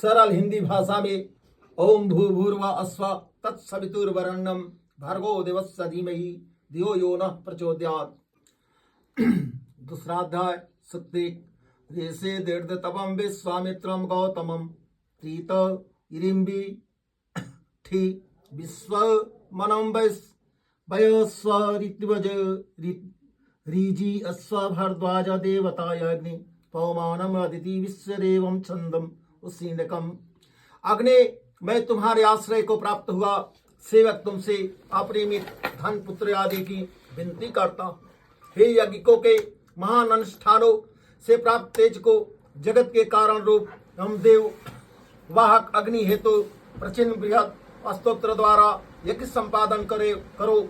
सरल हिंदी भाषा में ओम भूर्भुव अस्व तत्सवितुर्वरेण्यं भर्गो देवस्य धीमहि धियो यो नः प्रचोदयात्। दूसरा अध्याय सुक्ति। ऋषि दीर्घ तपम विश्वामित्रम गौतमम प्रीत इरिम्बि ठि विश्व मनम वयस्व ऋत्विज ऋजी अश्व भरद्वाज देवताय अग्नि पवमानम अदिति विश्वदेवम छंदम उसीनकम। अग्नि, मैं तुम्हारे आश्रय को प्राप्त हुआ सेवक तुमसे अपरिमित धन पुत्र आदि की विनती करता। हे यज्ञिकों के महान अनुष्ठानों से प्राप्त तेज को जगत के कारण रूप हम देव वाहक अग्नि हेतु प्रचिन्न बृहद स्तोत्र द्वारा यज्ञ संपादन करो।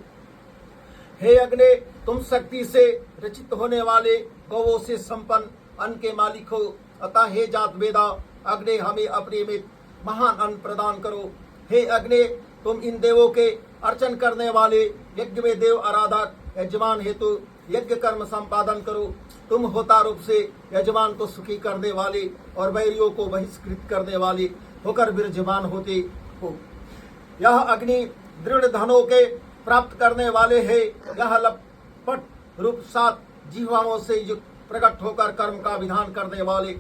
हे अग्नि, तुम शक्ति से रचित होने वाले गौओं से संपन्न अन्न के मालिक हो, अतः हे जात वेदा अग्नि हमें अपरिमित महान अन्न प्रदान करो। हे अग्नि, तुम इन देवों के अर्चन करने वाले यज्ञ में देव आराधक यजमान हेतु यज्ञ कर्म संपादन करो। तुम होता रूप से यजमान को सुखी करने वाले और बैरियों को बहिष्कृत करने वाले होकर विराजमान होते हो। यह अग्नि दृढ़ धनों के प्राप्त करने वाले है। यह लपट रूप 7 जीवाओं से युक्त प्रकट होकर कर्म का विधान करने वाले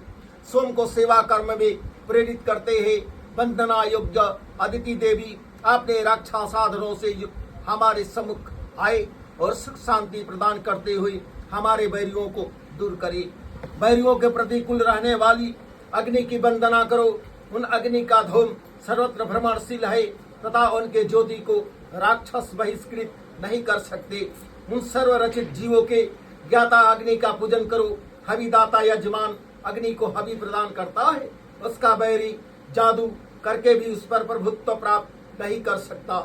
सोम को सेवा कर्म में प्रेरित करते हैं। वंदना योग्य अदिति देवी, आपने रक्षा साधनों से युक्त हमारे सम्मुख आए और सुख शांति प्रदान करते हुए हमारे बैरियों को दूर करे। बैरियों के प्रतिकूल रहने वाली अग्नि की वंदना करो। उन अग्नि का धूम सर्वत्र भ्रमणशील है तथा उनके ज्योति को राक्षस बहिष्कृत नहीं कर सकते। उन सर्वरचित जीवों के ज्ञाता अग्नि का पूजन करो। हविदाता यजमान अग्नि को हवि प्रदान करता है, उसका बैरी जादू करके भी उस पर प्रभुत्व प्राप्त नहीं कर सकता।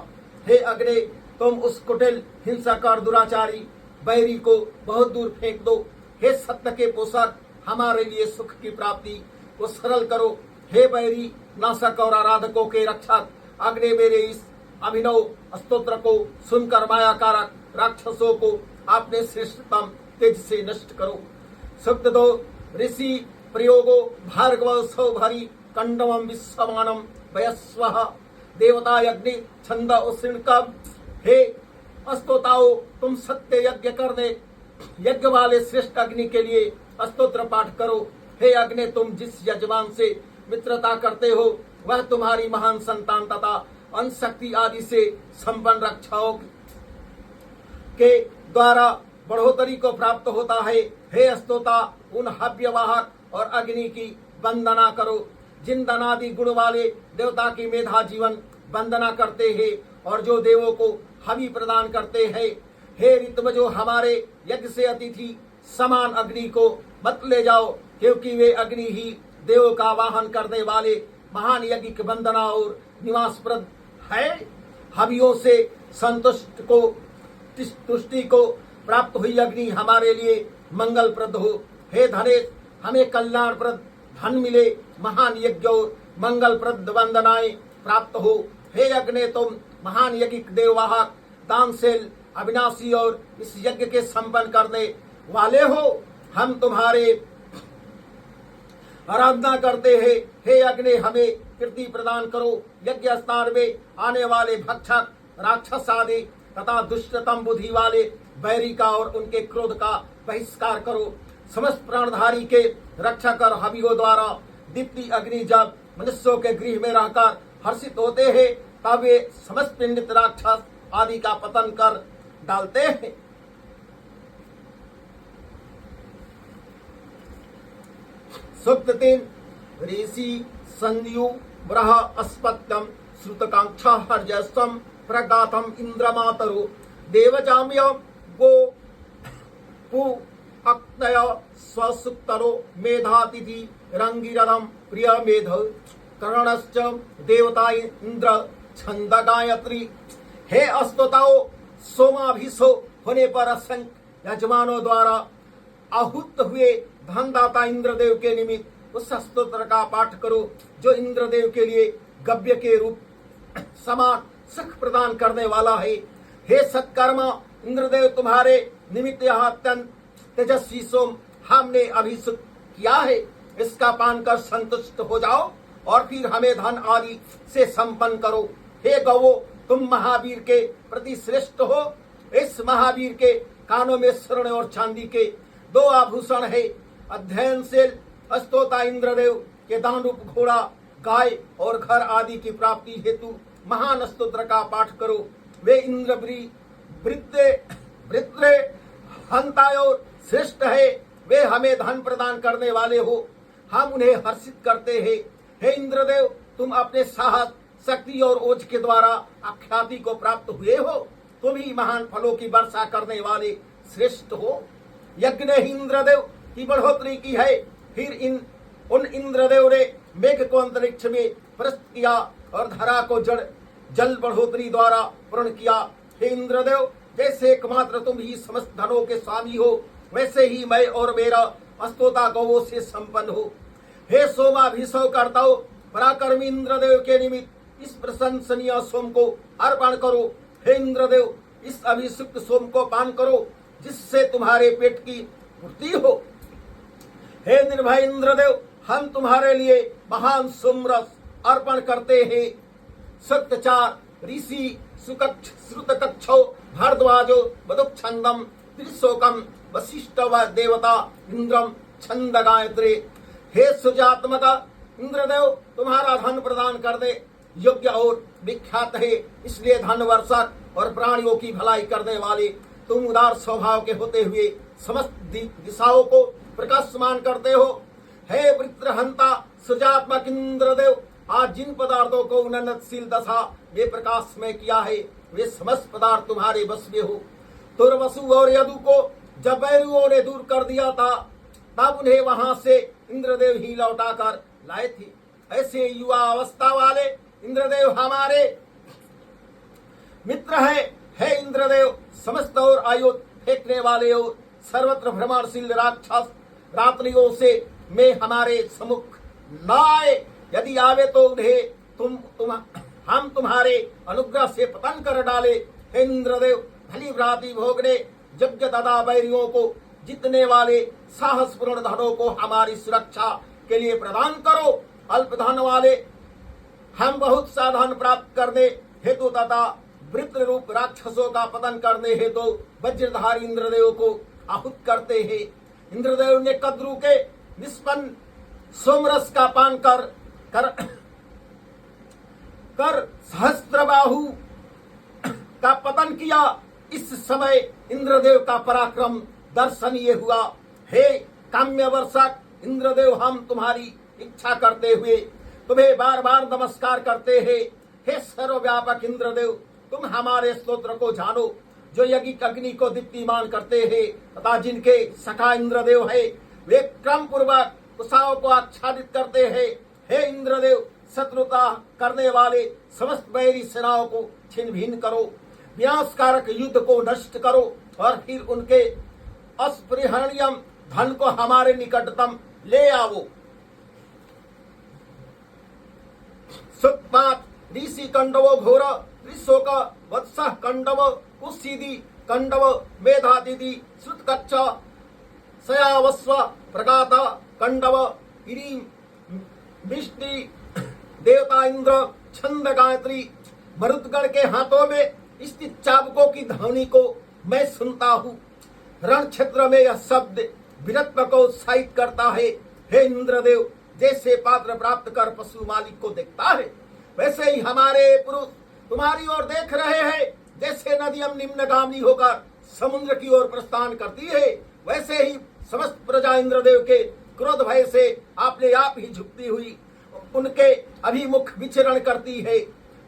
हे अग्नि, तुम उस कुटिल हिंसक और दुराचारी बैरी को बहुत दूर फेंक दो। हे सत्य के पोषक, हमारे लिए सुख की प्राप्ति को सरल करो। हे बैरी नाशक और आराधकों के रक्षक अग्नि, मेरे इस अभिनव स्तोत्र को सुनकर मायाकारक राक्षसों को आपने श्रेष्ठतम तेज से नष्ट करो। सुक्त 2। ऋषि प्रयोगो भार्गव सौभरी कंडमम विश्वमानम वयस्व देवता यज्ञ छंद उष्णकम। हे स्तोताओ, तुम सत्य यज्ञ करने यज्ञ वाले श्रेष्ठ अग्नि के लिए स्तोत्र पाठ करो। हे अग्नि, तुम जिस यजमान से मित्रता करते हो वह तुम्हारी महान संतान तथा अन्न शक्ति आदि से संपन्न रक्षाओं के द्वारा बढ़ोतरी को प्राप्त होता है। हे स्तोता, उन हव्यवाहक और अग्नि की वंदना करो जिन धनादि गुण वाले देवता की मेधा जीवन वंदना करते हैं और जो देवों को हवि प्रदान करते हैं। हे ऋतवजो, हमारे यज्ञ से अतिथि समान अग्नि को मत ले जाओ, क्योंकि वे अग्नि ही देवों का वाहन करने वाले महान यज्ञ की वंदना और निवासप्रद है। हवियों से तुष्टि को प्राप्त हुई अग्नि हमारे लिए मंगलप्रद हो। हे धनेश, हमें कल्याणप्रद धन मिले, महान यज्ञ और मंगलप्रद वंदनाएं प्राप्त हो। हे अग्नि, तुम महान यज्ञिक देववाहक दानशील अविनाशी और इस यज्ञ के संपन्न करने वाले हो। हम तुम्हारे आराधना करते हैं। हे अग्नि, हमें कीर्ति प्रदान करो। यज्ञ स्थान में आने वाले भक्षक राक्षस आदि तथा दुष्टतम बुद्धि वाले बैरी का और उनके क्रोध का बहिष्कार करो। समस्त प्राणधारी के रक्षक और हवियों द्वारा दीप्ति अग्नि जब मनुष्यों के गृह में रहकर हर्षित होते हैं तब वे समस्त पीड़ित राक्षस आदि का पतन कर डालते हैं। सूक्त 3। ऋषि संयु ब्रह अस्पत्यम श्रुतकांक्षा हर्जस्वम प्रगातम इंद्रमातरो देवजाम्य गो पु अक्तय स्वसुक्तरो मेधातिथि रंगिरदम प्रिय मेध करणश्च देवता इंद्र छंद गायत्री। हे स्तोताओ, सोमाभिषो होने पर असंख्य यजमानों द्वारा आहूत हुए धनदाता इंद्रदेव के निमित्त उस स्तोत्र का पाठ करो जो इंद्रदेव के लिए गव्य के रूप समान सुख प्रदान करने वाला है। हे सत्कर्मा, इंद्रदेव तुम्हारे निमित्त यह अत्यंत तेजस्वी सोम हमने अभिषेक किया है, इसका पान कर संतुष्ट हो जाओ और फिर हमें धन आदि से संपन्न करो। हे गवो, तुम महावीर के प्रति श्रेष्ठ हो। इस महावीर के कानों में स्वर्ण और चांदी के 2 आभूषण है। अध्ययन से अस्तोता इंद्रदेव के दान रूप घोड़ा, गाय और घर आदि की प्राप्ति हेतु महान स्तोत्र का पाठ करो। वे इंद्र वृत्रे हंतायोर श्रेष्ठ है। वे हमें धन प्रदान करने वाले हो, हम उन्हें हर्षित करते हैं। हे इंद्रदेव, तुम अपने साहस, शक्ति और ओज के द्वारा आख्याति को प्राप्त हुए हो। तुम ही महान फलों की वर्षा करने वाले श्रेष्ठ हो। यज्ञ ने इंद्रदेव की बढ़ोतरी की है। फिर उन इंद्रदेव ने मेघ को अंतरिक्ष में प्रस्त किया और धरा को जल बढ़ोतरी द्वारा पूर्ण किया। हे इंद्रदेव, जैसे एकमात्र तुम ही समस्त धनों के स्वामी हो, वैसे ही मैं और मेरा अस्तोता गौओं से संपन्न हो। हे सोमाभिषेक करताओ, पराक्रमी इंद्रदेव के निमित्त इस प्रशंसनीय सोम को अर्पण करो। हे इंद्रदेव, इस अभिषिक्त सोम को पान करो, जिससे तुम्हारे पेट की पूर्ति हो। हे निर्भय इंद्रदेव, हम तुम्हारे लिए महान सोमरस अर्पण करते हैं। सप्तचार ऋषि सुकक्ष श्रुतकक्षो भारद्वाजो बदुच्छंदम त्रिशोकम वशिष्ठ व देवता इंद्रम छंद गायत्री। हे सुजात्मक इंद्रदेव, तुम्हारा धन प्रदान करने योग्य और विख्यात है, इसलिए धन वर्षक और प्राणियों की भलाई करने वाले तुम उदार स्वभाव के होते हुए समस्त दिशाओं को प्रकाशमान करते हो। हे वृत्रहंता सुजात्मक इंद्रदेव, आज जिन पदार्थों को उन्नतशील दशा में प्रकाश में किया है, वे समस्त पदार्थ तुम्हारे बस में हो। तुर्वसु और यदु को जब बैरुओं ने दूर कर दिया था, तब उन्हें वहां से इंद्रदेव ही लौटा कर लाए थे। ऐसे युवा अवस्था वाले इंद्रदेव हमारे मित्र है। हे इंद्रदेव, समस्त और आयु फेंकने वाले और सर्वत्र भ्रमणशील राक्षस रात्रियों से में हमारे सम्मुख न आए। यदि आवे तो उन्हें हम तुम्हारे अनुग्रह से पतन कर डाले। हे इंद्रदेव, भली भ्रांति भोगने यज्ञ तथा बैरियों को जीतने वाले साहसपूर्ण धनों को हमारी सुरक्षा के लिए प्रदान करो। अल्प धन वाले हम बहुत सा धन प्राप्त करने हेतु तथा वृत्र रूप राक्षसों का पतन करने हेतु वज्रधारी इंद्रदेव को आहुत करते हैं। इंद्रदेव ने कद्रु के निष्पन्न सोमरस का पान कर सहस्त्रबाहु का पतन किया। इस समय इंद्रदेव का पराक्रम दर्शनीय हुआ। हे काम्य वर्षक इंद्रदेव, हम तुम्हारी इच्छा करते हुए तुम्हें बार बार नमस्कार करते हैं। हे सर्वव्यापक इंद्रदेव, तुम हमारे स्तोत्र को जानो, जो यज्ञ अग्नि को दीप्तिमान करते हैं तथा जिनके सखा इंद्रदेव है, वे क्रम पूर्वक उषाओं को आच्छादित करते हैं। हे इंद्रदेव, शत्रुता करने वाले समस्त बैरी सेनाओं को छिन्न भिन्न करो, विनाशकारक युद्ध को नष्ट करो और फिर उनके अस्पृहणीय धन को हमारे निकटतम ले आओ। सुत्पात ऋषि कंडव घोर ऋषोक वत्स कंडव कुशीदी कंडव मेधादिति श्रुतकच्छ सयावस्व प्रगात कंडव इरी विष्टि देवता इंद्र छंद गायत्री। मरुदगण के हाथों में स्थित चाबुकों की ध्वनि को मैं सुनता हूँ। रण क्षेत्र में यह शब्द वीरत्व को उत्साहित करता है। हे इंद्रदेव, जैसे पात्र प्राप्त कर पशु मालिक को देखता है, वैसे ही हमारे पुरुष तुम्हारी ओर देख रहे हैं। जैसे नदियां निम्नगामी होकर समुद्र की ओर प्रस्थान करती है, वैसे ही समस्त प्रजा इंद्रदेव के क्रोध भय से अपने आप ही झुकती हुई उनके अभिमुख विचरण करती है।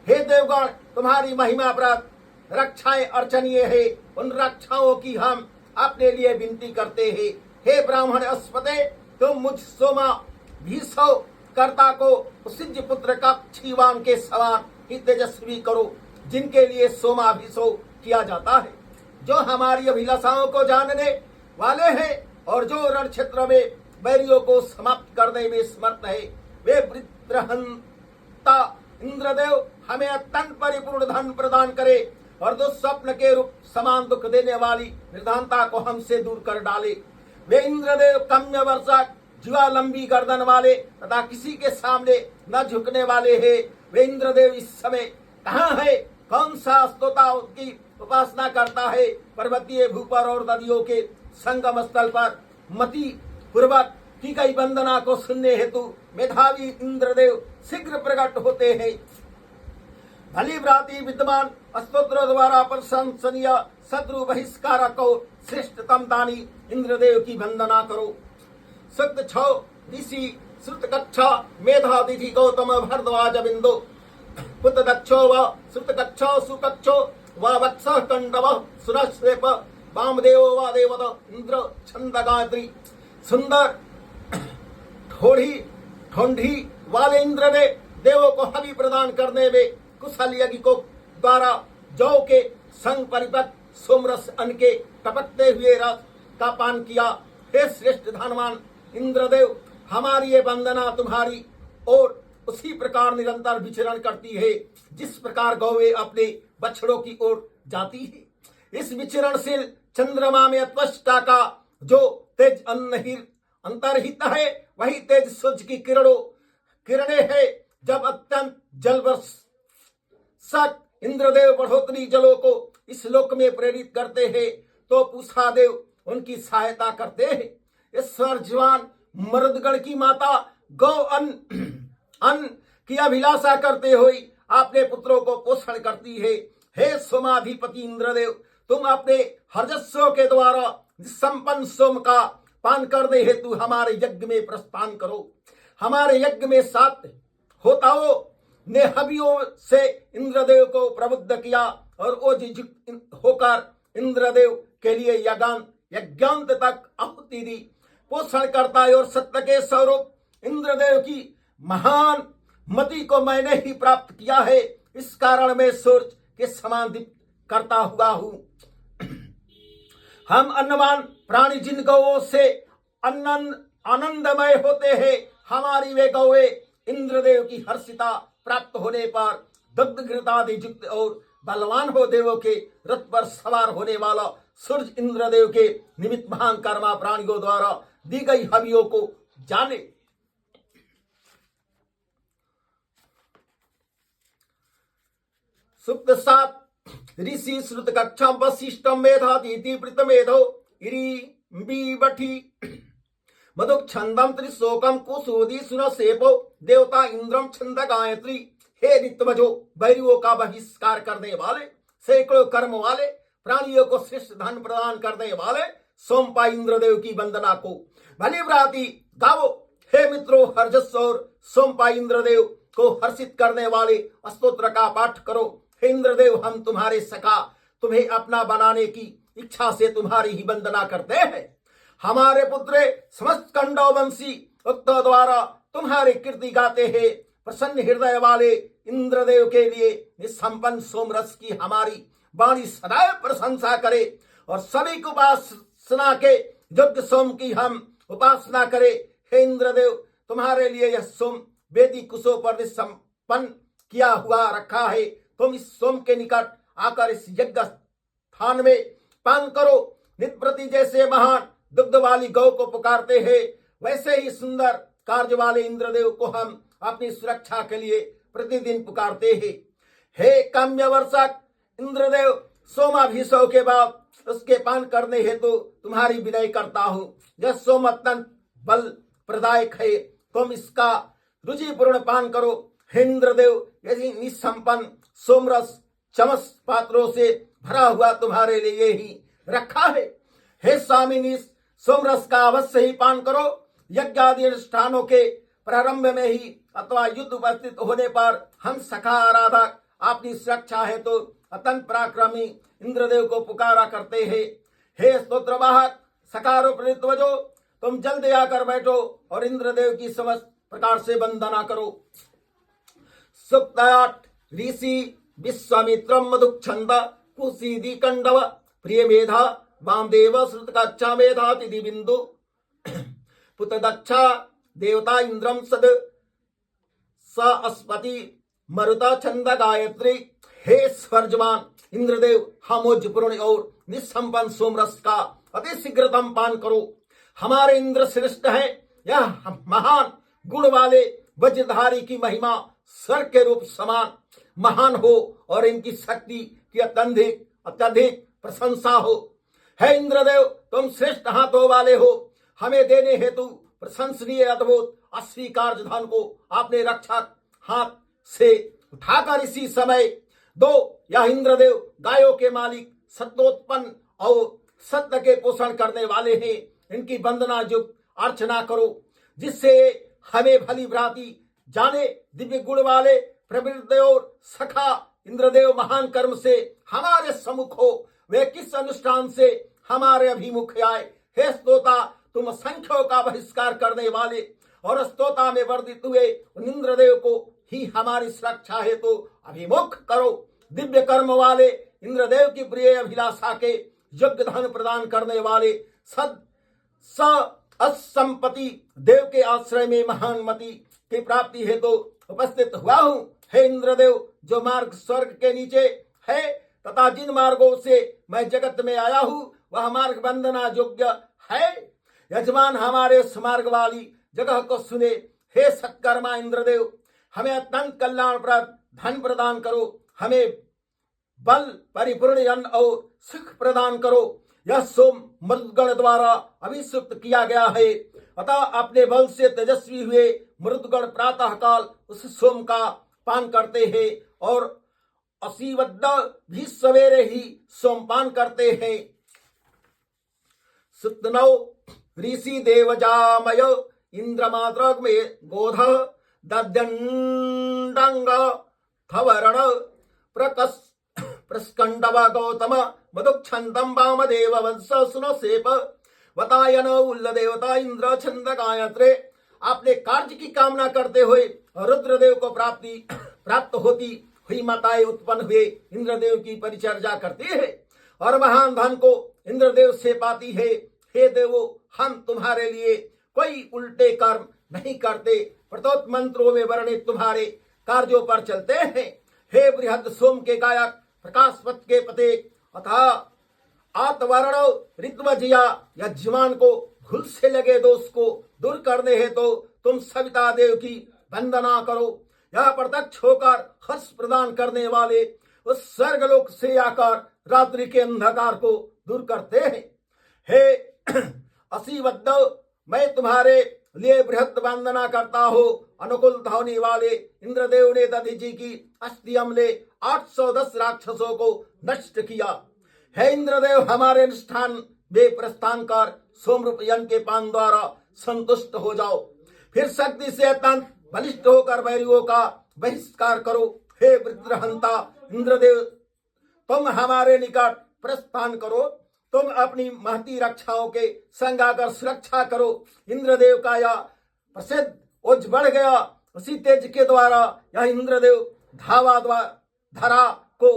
हे देवगण, तुम्हारी महिमा प्रत रक्षाएं अर्चनीय है। उन रक्षाओं की हम अपने लिए विनती करते हैं। हे ब्राह्मण अस्पते, तुम मुझ सोमा भीषव कर्ता को सिद्ध पुत्र का क्षीवान के समान ही तेजस्वी करो, जिनके लिए सोमाभिषेक किया जाता है, जो हमारी अभिलाषाओं को जानने वाले हैं और जो रण क्षेत्र में बैरियों को समाप्त करने में समर्थ है। वे वृत्रहंता इंद्रदेव, हमें अत्यंत परिपूर्ण धन प्रदान करे और दुस्वप्न के रूप समान दुख देने वाली निर्धनता को हमसे दूर कर डाले। वे इंद्रदेव काम्य वर्षक जीवा लंबी गर्दन वाले तथा किसी के सामने न झुकने वाले हैं, वे इंद्रदेव इस समय कहाँ है? कौन सा स्तोता की उपासना करता है? पर्वतीय भूपर और नदियों के संगम स्थल पर मति पूर्वक की गई वंदना को सुनने हेतु मेधावी इंद्रदेव शीघ्र प्रकट होते हैं। भली भांति विद्यमान स्तोत्र द्वारा प्रशंसनीय शत्रु बहिष्कारक को श्रेष्ठतम दानी इंद्रदेव की वंदना करो। सूक्त 6 ऋषि श्रुत कक्षा मेधातिथि गौतम भरद्वाज बिंदु पुत दक्षो व श्रुत कक्षो सुकक्षो व वत्स कंडव सुरश्रेप वामदेव व देवत इंद्र छंद गायत्री। सुंदर ठोंढी वाले इंद्र ने देवों को हवि प्रदान करने में कुशल यज्ञिकों द्वारा जौ के संग परिपक्व सोमरस अन्न के टपकते हुए रस का पान किया। हे श्रेष्ठ धनवान इंद्रदेव, हमारी ये वंदना तुम्हारी और उसी प्रकार निरंतर विचरण करती है जिस प्रकार गौवे अपने बछड़ों की ओर जाती है। इस विचरणशील चंद्रमा में त्वष्टा का जो तेज अंतर्हित है वही तेज सूर्य की किरणें है। जब अत्यंत जलवर्षक इंद्रदेव बढ़ोतरी जलों को इस लोक में प्रेरित करते हैं तो पूषा देव उनकी सहायता करते हैं। इस स्वर्जवान मर्दगण की माता गौ अन्न की अभिलाषा करते हुए अपने पुत्रों को पोषण करती है। हे सोमाधिपति इंद्रदेव, तुम अपने हर्जस्व के द्वारा संपन्न सोम का पान करने हेतु हमारे यज्ञ में प्रस्थान करो। हमारे यज्ञ में 7 होताओं ने हवियों से इंद्रदेव को प्रबुद्ध किया और ओजयुक्त होकर इंद्रदेव के लिए यज्ञांत तक आहुति दी। पोषण करता है और सत्य के स्वरूप इंद्रदेव की महान मति को मैंने ही प्राप्त किया है। इस कारण मैं सूर्य के समान दीप्त करता हुआ हूं। हम अन्नवान प्राणी जिन गौओं से आनंदमय होते हैं, हमारी वे गौए इंद्रदेव की हर्षिता प्राप्त होने पर दुग्ध घृतादि युक्त और बलवान हो देवों के रथ पर सवार होने वाला सूर्य इंद्रदेव के निमित्त महान कर्मा प्राणियों द्वारा दी गई हवियों को जाने। सुप्त 7 ऋषि श्रुत कक्षम वशिष्ठम मेधातिथि प्रतमेधो इरी मधुक छंदम त्रिशोकम कुसुदी सुनसेपो देवता इंद्रम छंद गायत्री। हे नित्यवजो, बैरियों का बहिष्कार करने वाले, सैकड़ों कर्म वाले, प्राणियों को श्रेष्ठ धन प्रदान करने वाले सोमपा इंद्रदेव की वंदना को भली भांति गाओ। हे मित्रों, हर्जस्व और सोमपा इंद्रदेव को हर्षित करने वाले स्तोत्र का पाठ करो। हे इंद्रदेव, हम तुम्हारे सखा, तुम्हें अपना बनाने की इच्छा से तुम्हारी ही वंदना करते हैं। हमारे पुत्र समस्त कंडवंशी उक्त द्वारा तुम्हारी कीर्ति गाते हैं। प्रसन्न हृदय वाले इंद्रदेव के लिए निसंपन्न सोमरस की हमारी वाणी सदैव प्रशंसा करे और सभी को उपासना के योग्य सोम की हम उपासना करे। हे इंद्रदेव, तुम्हारे लिए यह सोम वेदी कुशों पर निसंपन्न किया हुआ रखा है। तुम इस सोम के निकट आकर इस यज्ञ स्थान में पान करो। नित्यप्रति जैसे महान दुग्ध वाली गौ को पुकारते हैं, वैसे ही सुंदर कार्य वाले इंद्रदेव को हम अपनी सुरक्षा के लिए प्रतिदिन पुकारते हैं। हे काम्य वर्षक इंद्रदेव, सोमाभिषेक के बाद उसके पान करने हेतु तुम्हारी विनय करता हूं। यह सोम अत्यंत बल प्रदायक है, तुम इसका रुचिपूर्ण पान करो। हे इंद्रदेव, यदि निसंपन्न सोमरस चमस पात्रों से भरा हुआ तुम्हारे लिए ही रखा है। हे स्वामी, सोमरस का अवश्य ही पान करो। यज्ञ आदि अनुष्ठानों के प्रारंभ में ही अथवा युद्ध उपस्थित होने पर हम सखा आराधक अपनी सुरक्षा है तो अत्यंत पराक्रमी इंद्रदेव को पुकारा करते हैं। हे स्तोत्रवाहक सकारोपनित्वजो, तुम जल्दी आकर बैठो और इंद्रदेव की समस्त प्रकार से वंदना करो। सुक्त 8 ऋषि विश्वामित्रम मधुक छंद कुसीदी कंडव प्रिय मेधा वामदेव श्रुत कक्षा मेधातिथि बिंदु पुत दक्षा देवता इंद्रम सद स अस्पति मरुता छंद गायत्री। हे स्वर्जमान इंद्रदेव, हमोजपूर्ण और निसंपन्न सोमरस का अति शीघ्रतम पान करो। हमारे इंद्र श्रेष्ठ हैं, यह महान गुण वाले वज्रधारी की महिमा स्वर्ग के रूप समान महान हो और इनकी शक्ति की अत्यधिक प्रशंसा हो। हे इंद्रदेव, तुम श्रेष्ठ हाथों वाले हो। हमें देने हेतु प्रशंसनीय अद्भुत अस्वीकार्य धन को आपने रक्षक हाथ से उठाकर इसी समय दो। यह इंद्रदेव गायों के मालिक, सत्योत्पन्न और सत्य के पोषण करने वाले हैं। इनकी वंदना युक्त अर्चना करो, जिससे हमें भली भांति जाने। दिव्य गुण वाले प्रवृत्त और सखा इंद्रदेव महान कर्म से हमारे सम्मुख हो। वे किस अनुष्ठान से हमारे अभिमुख आए। हे स्तोता, तुम संख्यों का बहिष्कार करने वाले और स्तोता में वर्धित हुए उन इंद्रदेव को ही हमारी सुरक्षा है तो अभिमुख करो। दिव्य कर्म वाले इंद्रदेव की प्रिय अभिलाषा के यज्ञ धन प्रदान करने वाले असंपत्ति देव के आश्रय में महान मति की प्राप्ति है तो उपस्थित हुआ हूं। हे इंद्रदेव, जो मार्ग स्वर्ग के नीचे है तथा जिन मार्गों से मैं जगत में आया हूं वह मार्ग वंदना योग्य है। यजमान, हमारे उस मार्ग वाली जगह को सुने। हे सत्कर्मा इंद्रदेव, हमें अत्यंत कल्याणप्रद धन प्रदान करो। हमें बल परिपूर्ण अन्न और सुख प्रदान करो। यह सोम मरुदगण द्वारा अभिषिक्त किया गया है। अतः अपने बल से तेजस्वी हुए मरुदगण प्रातः काल उस सोम का पान करते हैं और असीवद्ध भी सवेरे ही सोमपान करते हैं। सुतनौ ऋषि देवजामय इंद्रमाद्रग में गोध दद्यंडंग थवरण प्रस्कंडव गौतम मधुक्षंदम वामदेव वंश सुनो सेप वतायन उल्ल देवता इंद्र छंद गायत्रे। आपने कार्य की कामना करते हुए रुद्रदेव को प्राप्त होती हुई माताएं उत्पन्न हुए इंद्रदेव की परिचर्या करती है और महान धन को इंद्रदेव से पाती है। हे देवो, हम तुम्हारे लिए कोई उल्टे कर्म नहीं करते, प्रतोत मंत्रों में वर्णित तुम्हारे कार्यों पर चलते हैं। हे बृहद सोम के गायक, प्रकाशवत के पते अथा आतवर्ण ऋत्वजिया, यजमान को भूल से लगे दोष को दूर करने है तो तुम सविता देव की वंदना करो। यह प्रत्यक्ष होकर हर्ष प्रदान करने वाले उस स्वर्गलोक से आकर रात्रि के अंधकार को दूर करते हैं। हे असीवद्ध, मैं तुम्हारे लिए बृहद वंदना करता हो। अनुकूल ध्वनि वाले इंद्रदेव ने दधीचि की अस्थि अम्ले 810 राक्षसों को नष्ट किया। हे इंद्रदेव, हमारे अनुष्ठान में प्रस्थान कर सोमरूप यज्ञ के पान द्वारा संतुष्ट हो जाओ। फिर शक्ति से अत्यंत बलिष्ठ होकर वैरियों का बहिष्कार करो। हे वृत्रहंता इंद्रदेव, तुम हमारे निकट प्रस्थान करो। तुम अपनी महती रक्षाओं के संग आकर सुरक्षा करो। इंद्रदेव का यह प्रसिद्ध ओज बढ़ गया। उसी तेज के द्वारा यह इंद्रदेव धरा को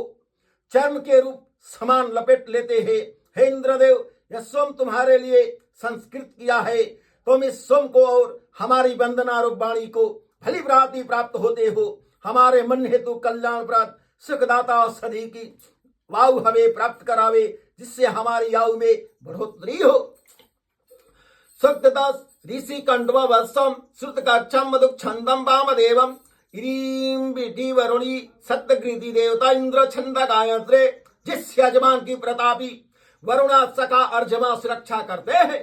चर्म के रूप समान लपेट लेते हैं। हे इंद्रदेव, यह सोम तुम्हारे लिए संस्कृत किया है। तुम इस सोम को और हमारी वंदना रूप वाणी को भली भांति प्राप्त होते हो। हमारे मन हेतु कल्याणप्रद सुखदाता सदी की वायु हमें प्राप्त करावे, जिससे हमारी आयु में बढ़ोतरी हो। सुक्तदास ऋषि कंडवा वत्सम श्रुत कक्षम मधुक छंदम वामदेवम इरीम बिटी वरुणी सत्यकृति देवता इंद्र छंद गायत्रे। जिस यजमान की प्रतापी वरुणा सका अर्जमा सुरक्षा करते हैं,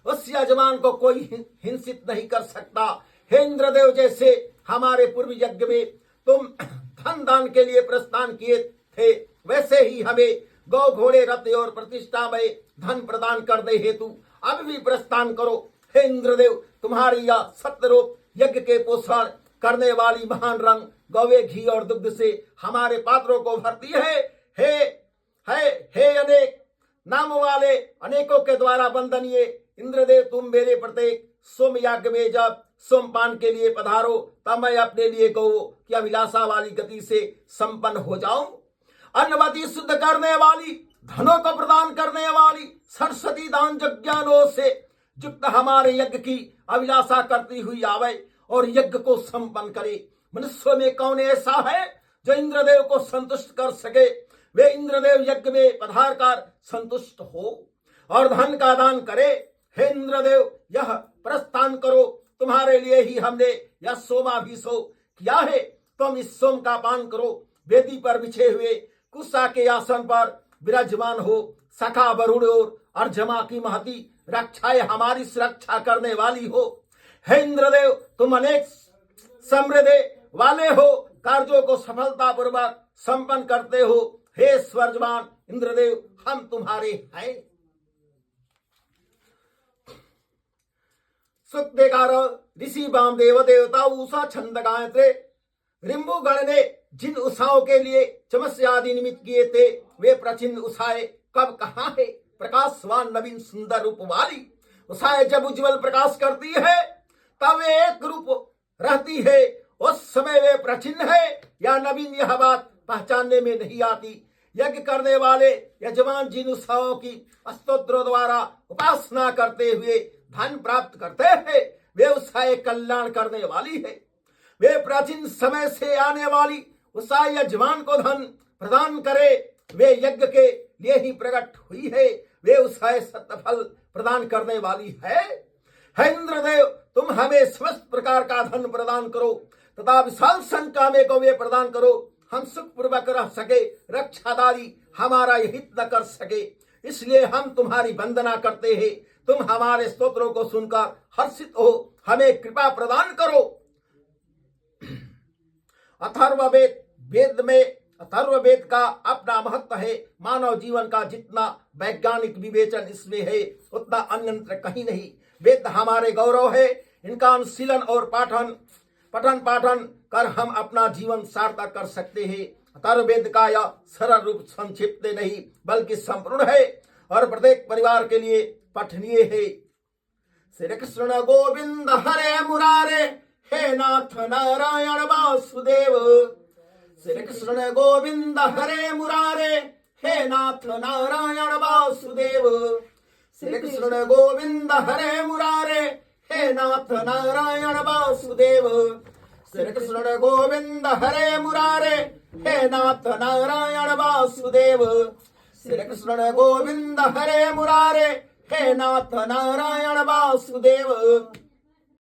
उस यजमान को कोई हिंसित नहीं कर सकता। हे इंद्रदेव, जैसे हमारे पूर्व यज्ञ में तुम धन दान के लिए प्रस्थान किए थे, वैसे ही हमें गौ घोड़े रथ और प्रतिष्ठा में धन प्रदान करने हेतु अब भी प्रस्थान करो। हे इंद्रदेव, तुम्हारी यह सत्य रूप यज्ञ के पोषण करने वाली महान रंग गौवे घी और दुग्ध से हमारे पात्रों को भरती है। हे अनेक नाम वाले अनेकों के द्वारा वंदनीय इंद्रदेव, तुम मेरे प्रत्येक सोम याग में जब सोमपान के लिए पधारो, तब मैं अपने लिए गौ की अभिलाषा वाली गति से संपन्न हो जाऊं। अन्नवती शुद्ध करने वाली, धनों को प्रदान करने वाली, सरस्वती दान ज्ञानों से युक्त हमारे यज्ञ की अभिलाषा करती हुई आवे और यज्ञ को संपन्न करे। मनुष्यों में कौन ऐसा है जो इंद्रदेव को संतुष्ट कर सके? वे इंद्रदेव यज्ञ में पधार कर संतुष्ट हो और धन का दान करे। हे इंद्रदेव, यह प्रस्थान करो। तुम्हारे लिए ही हमने यह सोमाभिषेक किया है। तुम इस सोम का पान करो। वेदी पर बिछे हुए कुशा के आसन पर विराजमान हो। सखा वरुण और अर्जमा की महती रक्षाएं हमारी सुरक्षा करने वाली हो। हे इंद्रदेव, तुम अनेक समृद्धि वाले हो, कार्यों को सफलतापूर्वक संपन्न करते हो। हे स्वर्गवान इंद्रदेव, हम तुम्हारे हैं। सुक्तेकार ऋषि वामदेव देवता उषा छंद गायत्रे। रिंबुगण ने जिन उषाओं के लिए चमस्य आदि निमित्त किए थे, वे प्राचीन उषाएं कब कहाँ है? प्रकाशवान नवीन सुंदर रूप वाली उषाएं जब उज्जवल प्रकाश करती है, तब वे एक रूप रहती है। उस समय वे प्राचीन है या नवीन, यह बात पहचानने में नहीं आती। यज्ञ करने वाले यजमान जिन उषाओं की स्तोत्रों द्वारा उपासना करते हुए धन प्राप्त करते हैं, वे उषाएं कल्याण करने वाली है। वे प्राचीन समय से आने वाली उषा यजमान को धन प्रदान करे, वे यज्ञ के लिए ही प्रकट हुई है। वे उषाएं सत्य फल प्रदान करने वाली है। हे इंद्रदेव, तुम हमें समस्त प्रकार का धन प्रदान करो तथा विशाल संकामे को वे प्रदान करो। हम सुख पूर्वक रह सके, रक्षादारी हमारा हित न कर सके, इसलिए हम तुम्हारी वंदना करते हैं। तुम हमारे स्तोत्रों को सुनकर हर्षित हो, हमें कृपा प्रदान करो। अथर्ववेद का अपना महत्व है। मानव जीवन का जितना वैज्ञानिक विवेचन इसमें है, उतना अन्यत्र कहीं नहीं। वेद हमारे गौरव है। इनका अनुशीलन और पठन पाठन कर हम अपना जीवन सार्थक कर सकते हैं। अथर्ववेद का यह सरल रूप संक्षिप्त नहीं बल्कि संपूर्ण है और प्रत्येक परिवार के लिए पठनीय है। श्री कृष्ण गोविंद हरे मुरारे, हे नाथ नारायण वासुदेव। श्री कृष्ण गोविंद हरे मुरारे, हे नाथ नारायण वासुदेव। श्री कृष्ण गोविंद हरे मुरारे, हे नाथ नारायण वासुदेव। श्री कृष्ण गोविंद हरे मुरारे, हे नाथ नारायण वासुदेव। श्री कृष्ण गोविंद हरे मुरारे, हे नाथ नारायण वासुदेव।